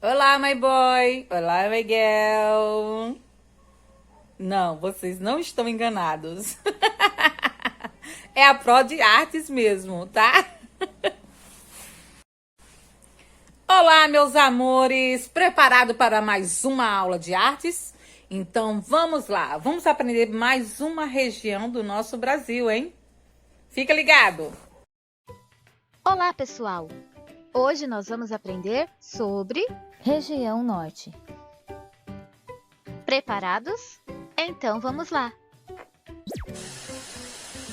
Olá, my boy! Olá, my girl! Não, vocês não estão enganados. É a Pro de Artes mesmo, tá? Olá, meus amores! Preparado para mais uma aula de artes? Então vamos lá, vamos aprender mais uma região do nosso Brasil, hein? Fica ligado! Olá, pessoal! Hoje nós vamos aprender sobre região norte. Preparados? Então vamos lá!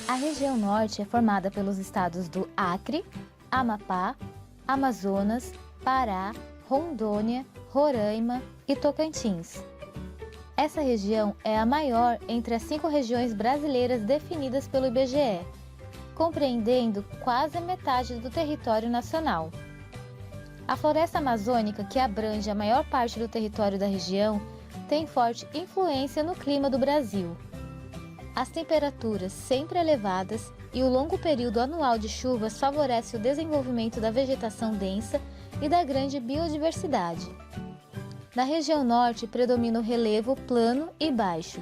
A região norte é formada pelos estados do Acre, Amapá, Amazonas, Pará, Rondônia, Roraima e Tocantins. Essa região é a maior entre as 5 regiões brasileiras definidas pelo IBGE, compreendendo quase a metade do território nacional. A floresta amazônica, que abrange a maior parte do território da região, tem forte influência no clima do Brasil. As temperaturas sempre elevadas e o longo período anual de chuvas favorece o desenvolvimento da vegetação densa e da grande biodiversidade. Na região norte predomina o relevo plano e baixo.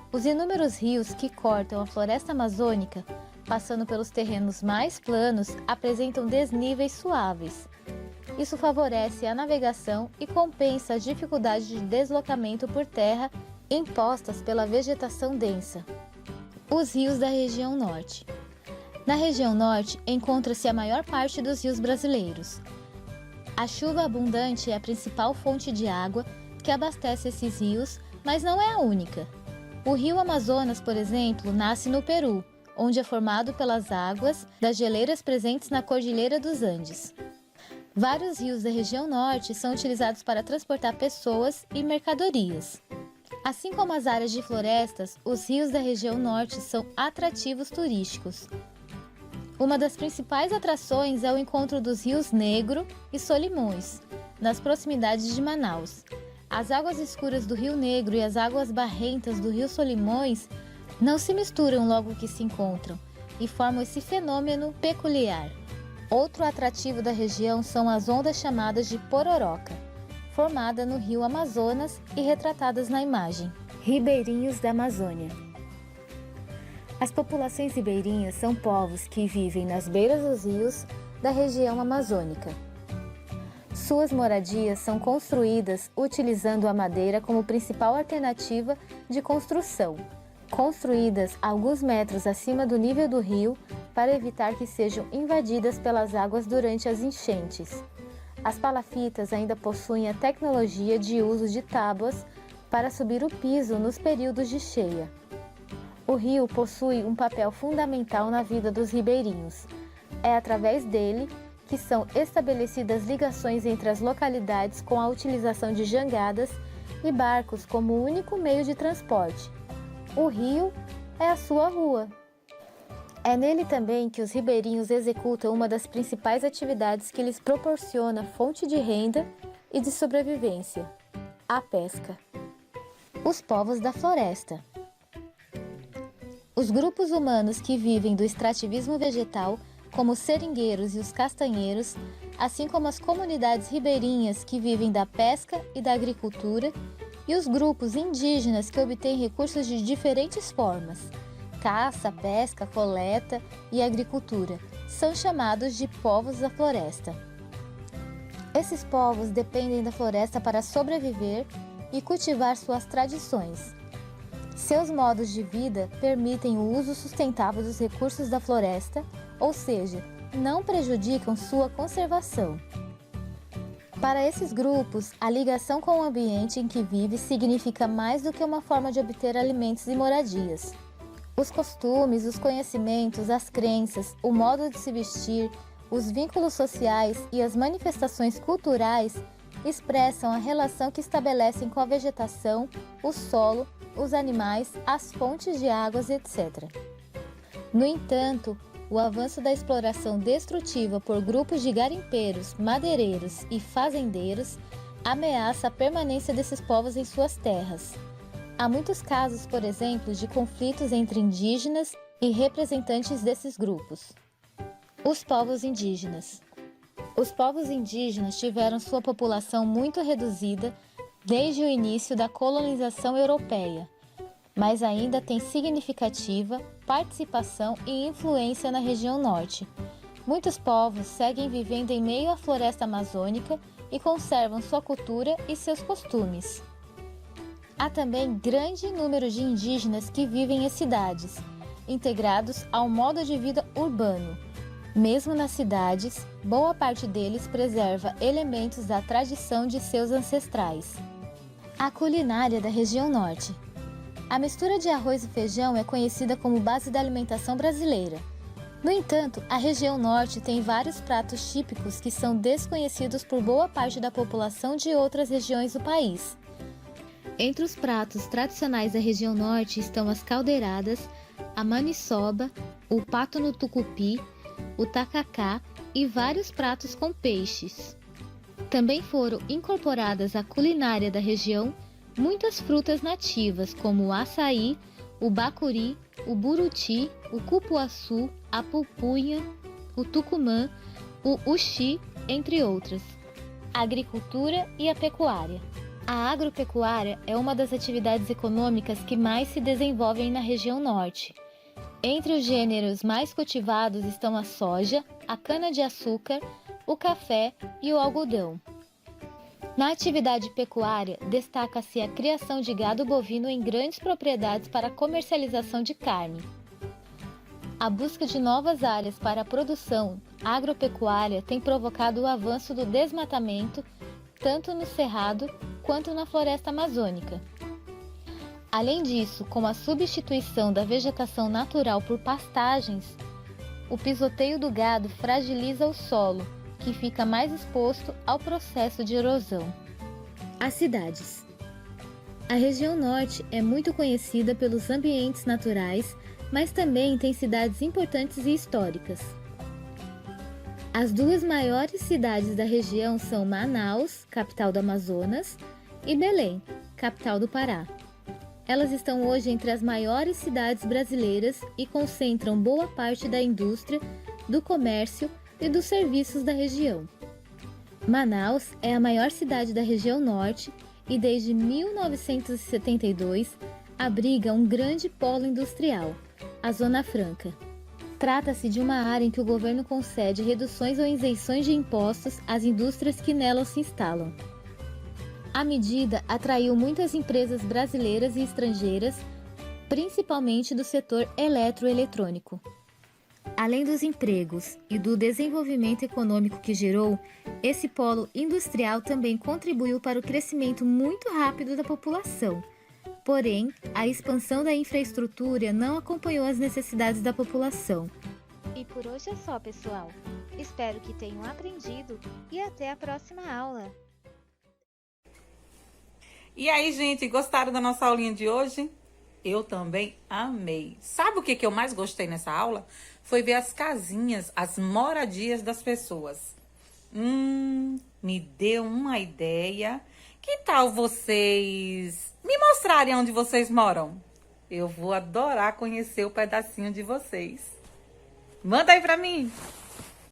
Os inúmeros rios que cortam a floresta amazônica, passando pelos terrenos mais planos, apresentam desníveis suaves. Isso favorece a navegação e compensa as dificuldades de deslocamento por terra impostas pela vegetação densa. Os rios da região norte. Na região norte encontra-se a maior parte dos rios brasileiros. A chuva abundante é a principal fonte de água que abastece esses rios, mas não é a única. O rio Amazonas, por exemplo, nasce no Peru, onde é formado pelas águas das geleiras presentes na Cordilheira dos Andes. Vários rios da região norte são utilizados para transportar pessoas e mercadorias. Assim como as áreas de florestas, os rios da região norte são atrativos turísticos. Uma das principais atrações é o encontro dos rios Negro e Solimões, nas proximidades de Manaus. As águas escuras do Rio Negro e as águas barrentas do Rio Solimões não se misturam logo que se encontram e formam esse fenômeno peculiar. Outro atrativo da região são as ondas chamadas de pororoca, formada no rio Amazonas e retratadas na imagem. Ribeirinhos da Amazônia. As populações ribeirinhas são povos que vivem nas beiras dos rios da região amazônica. Suas moradias são construídas utilizando a madeira como principal alternativa de construção, construídas alguns metros acima do nível do rio para evitar que sejam invadidas pelas águas durante as enchentes. As palafitas ainda possuem a tecnologia de uso de tábuas para subir o piso nos períodos de cheia. O rio possui um papel fundamental na vida dos ribeirinhos. É através dele que são estabelecidas ligações entre as localidades com a utilização de jangadas e barcos como único meio de transporte. O rio é a sua rua. É nele também que os ribeirinhos executam uma das principais atividades que lhes proporciona fonte de renda e de sobrevivência: a pesca. Os povos da floresta. Os grupos humanos que vivem do extrativismo vegetal, como os seringueiros e os castanheiros, assim como as comunidades ribeirinhas que vivem da pesca e da agricultura, e os grupos indígenas que obtêm recursos de diferentes formas: caça, pesca, coleta e agricultura, são chamados de povos da floresta. Esses povos dependem da floresta para sobreviver e cultivar suas tradições. Seus modos de vida permitem o uso sustentável dos recursos da floresta, ou seja, não prejudicam sua conservação. Para esses grupos, a ligação com o ambiente em que vive significa mais do que uma forma de obter alimentos e moradias. Os costumes, os conhecimentos, as crenças, o modo de se vestir, os vínculos sociais e as manifestações culturais expressam a relação que estabelecem com a vegetação, o solo, os animais, as fontes de águas, etc. No entanto, o avanço da exploração destrutiva por grupos de garimpeiros, madeireiros e fazendeiros ameaça a permanência desses povos em suas terras. Há muitos casos, por exemplo, de conflitos entre indígenas e representantes desses grupos. Os povos indígenas. Os povos indígenas tiveram sua população muito reduzida desde o início da colonização europeia, mas ainda tem significativa participação e influência na região norte. Muitos povos seguem vivendo em meio à floresta amazônica e conservam sua cultura e seus costumes. Há também grande número de indígenas que vivem em cidades, integrados ao modo de vida urbano. Mesmo nas cidades, boa parte deles preserva elementos da tradição de seus ancestrais. A culinária da região norte. A mistura de arroz e feijão é conhecida como base da alimentação brasileira. No entanto, a região norte tem vários pratos típicos que são desconhecidos por boa parte da população de outras regiões do país. Entre os pratos tradicionais da região norte estão as caldeiradas, a maniçoba, o pato no tucupi, o tacacá e vários pratos com peixes. Também foram incorporadas à culinária da região muitas frutas nativas como o açaí, o bacuri, o buruti, o cupuaçu, a pupunha, o tucumã, o uxi, entre outras. A agricultura e a pecuária. A agropecuária é uma das atividades econômicas que mais se desenvolvem na região norte. Entre os gêneros mais cultivados estão a soja, a cana-de-açúcar, o café e o algodão. Na atividade pecuária, destaca-se a criação de gado bovino em grandes propriedades para comercialização de carne. A busca de novas áreas para a produção agropecuária tem provocado o avanço do desmatamento, tanto no cerrado quanto na floresta amazônica. Além disso, com a substituição da vegetação natural por pastagens, o pisoteio do gado fragiliza o solo, que fica mais exposto ao processo de erosão. As cidades. A região norte é muito conhecida pelos ambientes naturais, mas também tem cidades importantes e históricas. As duas maiores cidades da região são Manaus, capital do Amazonas, e Belém, capital do Pará. Elas estão hoje entre as maiores cidades brasileiras e concentram boa parte da indústria, do comércio e dos serviços da região. Manaus é a maior cidade da região norte e desde 1972 abriga um grande polo industrial, a Zona Franca. Trata-se de uma área em que o governo concede reduções ou isenções de impostos às indústrias que nela se instalam. A medida atraiu muitas empresas brasileiras e estrangeiras, principalmente do setor eletroeletrônico. Além dos empregos e do desenvolvimento econômico que gerou, esse polo industrial também contribuiu para o crescimento muito rápido da população. Porém, a expansão da infraestrutura não acompanhou as necessidades da população. E por hoje é só, pessoal. Espero que tenham aprendido e até a próxima aula. E aí, gente, gostaram da nossa aulinha de hoje? Eu também amei. Sabe o que eu mais gostei nessa aula? Foi ver as casinhas, as moradias das pessoas. Me deu uma ideia. Que tal vocês me mostrarem onde vocês moram? Eu vou adorar conhecer o pedacinho de vocês. Manda aí pra mim!